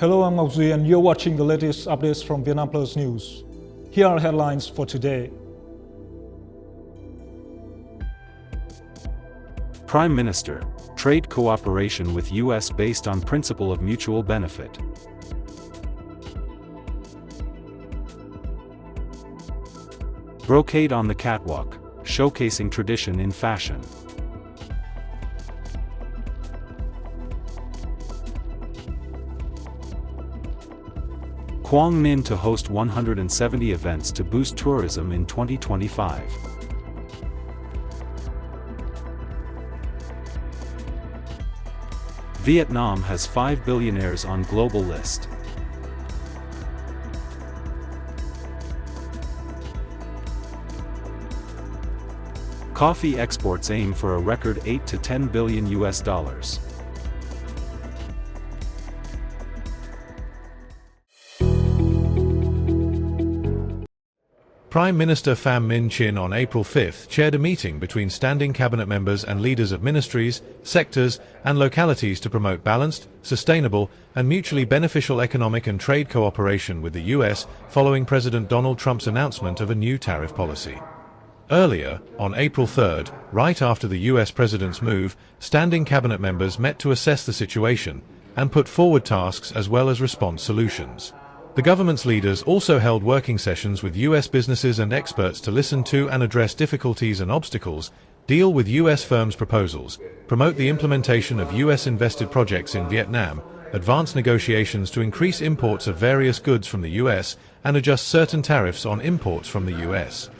Hello, I'm Ngọc Duy and you're watching the latest updates from VietnamPlus News. Here are headlines for today. Prime Minister, trade cooperation with U.S. based on principle of mutual benefit. Brocade on the catwalk, showcasing tradition in fashion. Quang Ninh to host 170 events to boost tourism in 2025. Vietnam has 5 billionaires on global list. Coffee exports aim for a record 8 to 10 billion US dollars. Prime Minister Pham Minh Chinh on April 5 chaired a meeting between standing cabinet members and leaders of ministries, sectors, and localities to promote balanced, sustainable, and mutually beneficial economic and trade cooperation with the U.S. following President Donald Trump's announcement of a new tariff policy. Earlier, on April 3, right after the U.S. President's move, standing cabinet members met to assess the situation and put forward tasks as well as response solutions. The government's leaders also held working sessions with U.S. businesses and experts to listen to and address difficulties and obstacles, deal with U.S. firms' proposals, promote the implementation of U.S.-invested projects in Vietnam, advance negotiations to increase imports of various goods from the U.S., and adjust certain tariffs on imports from the U.S.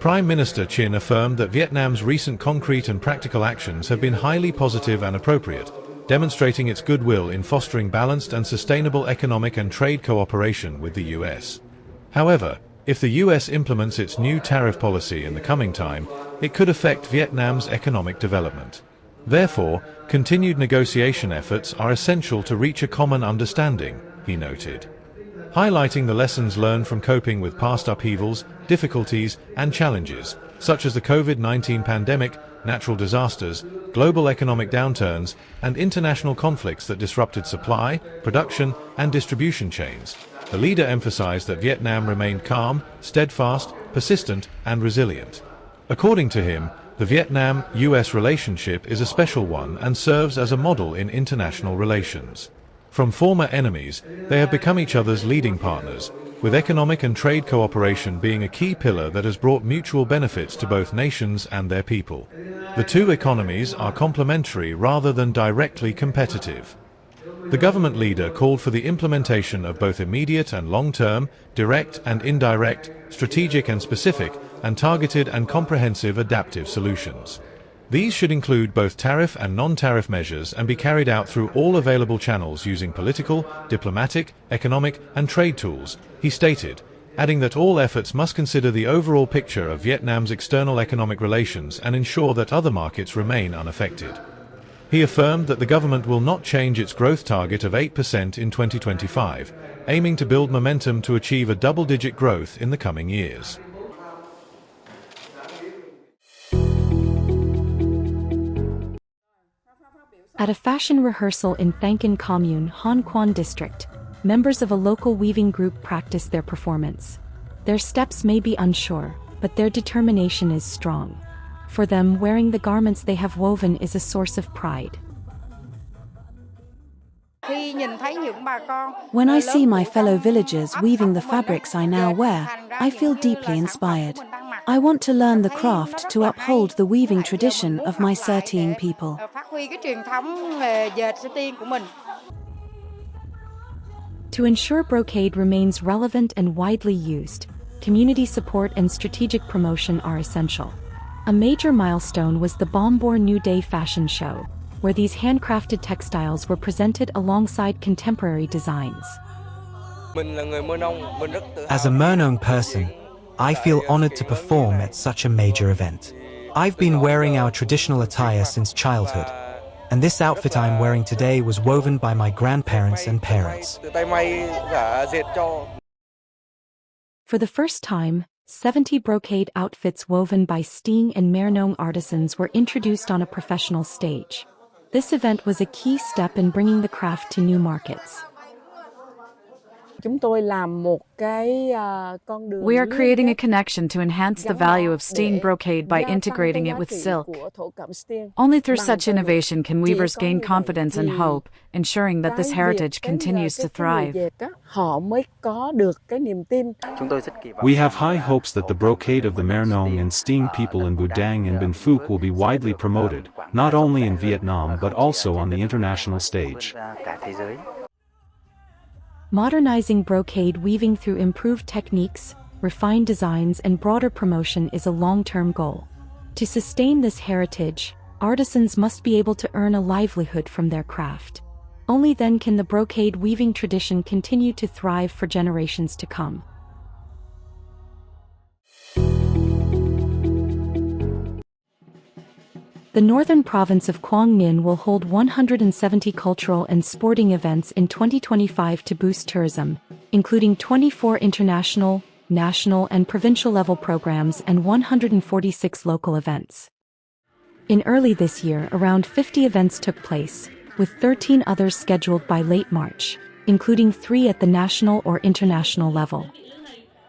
Prime Minister Chinh affirmed that Vietnam's recent concrete and practical actions have been highly positive and appropriate, demonstrating its goodwill in fostering balanced and sustainable economic and trade cooperation with the U.S. However, if the U.S. implements its new tariff policy in the coming time, it could affect Vietnam's economic development. Therefore, continued negotiation efforts are essential to reach a common understanding, he noted. Highlighting the lessons learned from coping with past upheavals, difficulties, and challenges, such as the COVID-19 pandemic, natural disasters, global economic downturns, and international conflicts that disrupted supply, production, and distribution chains. The leader emphasized that Vietnam remained calm, steadfast, persistent, and resilient. According to him, the Vietnam-US relationship is a special one and serves as a model in international relations. From former enemies, they have become each other's leading partners, with economic and trade cooperation being a key pillar that has brought mutual benefits to both nations and their people. The two economies are complementary rather than directly competitive. The government leader called for the implementation of both immediate and long-term, direct and indirect, strategic and specific, and targeted and comprehensive adaptive solutions. These should include both tariff and non-tariff measures and be carried out through all available channels using political, diplomatic, economic, and trade tools, he stated, adding that all efforts must consider the overall picture of Vietnam's external economic relations and ensure that other markets remain unaffected. He affirmed that the government will not change its growth target of 8% in 2025, aiming to build momentum to achieve a double-digit growth in the coming years. At a fashion rehearsal in Thanh Con Commune, Han Quan District, members of a local weaving group practice their performance. Their steps may be unsure, but their determination is strong. For them, wearing the garments they have woven is a source of pride. When I see my fellow villagers weaving the fabrics I now wear, I feel deeply inspired. I want to learn the craft to uphold the weaving tradition of my Sơ Tieng people. To ensure brocade remains relevant and widely used, community support and strategic promotion are essential. A major milestone was the Bom Bor New Day fashion show, where these handcrafted textiles were presented alongside contemporary designs. As a Mơ Nông person, I feel honored to perform at such a major event. I've been wearing our traditional attire since childhood, and this outfit I'm wearing today was woven by my grandparents and parents. For the first time, 70 brocade outfits woven by Sting and Mơ Nông artisans were introduced on a professional stage. This event was a key step in bringing the craft to new markets. We are creating a connection to enhance the value of Sting brocade by integrating it with silk. Only through such innovation can weavers gain confidence and hope, ensuring that this heritage continues to thrive. We have high hopes that the brocade of the Mer Nong and Sting people in Budang and Binh Phuc will be widely promoted, not only in Vietnam but also on the international stage. Modernizing brocade weaving through improved techniques, refined designs, and broader promotion is a long-term goal. To sustain this heritage, artisans must be able to earn a livelihood from their craft. Only then can the brocade weaving tradition continue to thrive for generations to come. The northern province of Quang Ninh will hold 170 cultural and sporting events in 2025 to boost tourism, including 24 international, national, and provincial level programs and 146 local events. In early this year, around 50 events took place, with 13 others scheduled by late March, including 3 at the national or international level.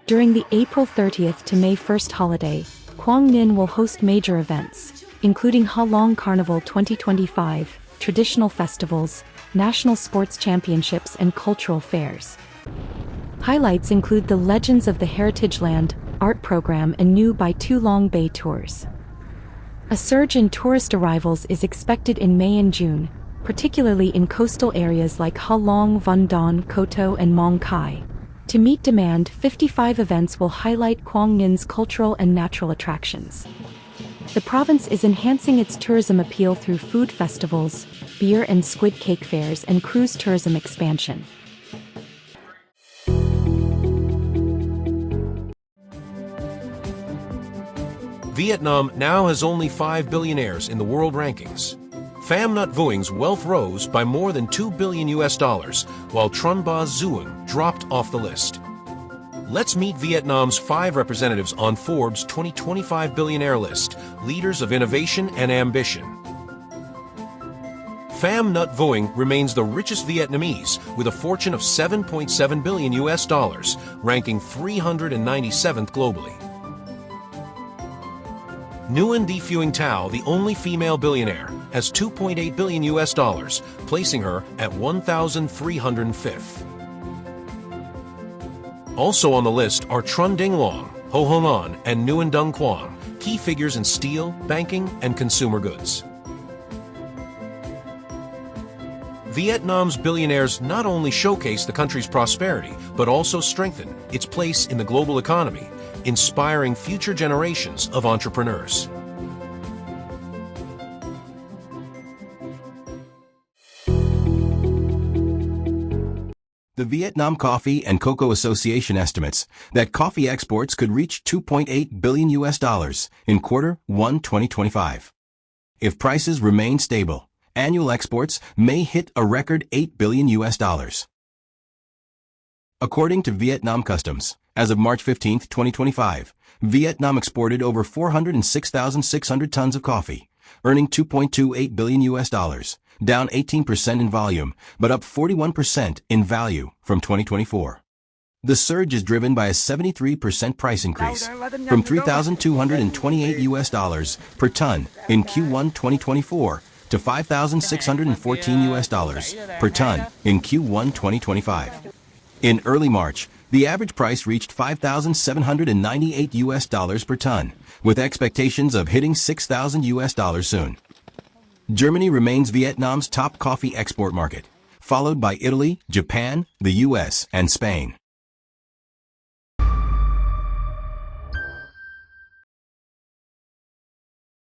During the April 30th to May 1st holiday, Quang Ninh will host major events, including Ha Long Carnival 2025, traditional festivals, national sports championships, and cultural fairs. Highlights include the Legends of the Heritage Land art program and new by Tu Long Bay tours. A surge in tourist arrivals is expected in May and June, particularly in coastal areas like Ha Long, Van Don, Koto, and Mong Khai. To meet demand, 55 events will highlight Quang Ninh cultural and natural attractions. The province is enhancing its tourism appeal through food festivals, beer and squid cake fairs, and cruise tourism expansion. Vietnam now has only 5 billionaires in the world rankings. Pham Nhat Vuong's wealth rose by more than $2 billion, while Tran Ba Duong dropped off the list. Let's meet Vietnam's 5 representatives on Forbes' 2025 billionaire list, leaders of innovation and ambition. Pham Nhat Vuong remains the richest Vietnamese with a fortune of $7.7 billion, ranking 397th globally. Nguyen Di Phuong Thao, the only female billionaire, has $2.8 billion, placing her at 1,305th. Also on the list are Trun Dinh Long, Ho Hong An, and Nguyen Dung Quang, key figures in steel, banking, and consumer goods. Vietnam's billionaires not only showcase the country's prosperity, but also strengthen its place in the global economy, inspiring future generations of entrepreneurs. The Vietnam Coffee and Cocoa Association estimates that coffee exports could reach $2.8 billion in Q1 2025. If prices remain stable, annual exports may hit a record $8 billion. According to Vietnam Customs, as of March 15, 2025, Vietnam exported over 406,600 tons of coffee, earning $2.28 billion, down 18% in volume, but up 41% in value from 2024. The surge is driven by a 73% price increase from $3,228 per ton in Q1 2024 to $5,614 per ton in Q1 2025. In early March, the average price reached $5,798 per ton, with expectations of hitting $6,000 soon. Germany remains Vietnam's top coffee export market, followed by Italy, Japan, the US, and Spain.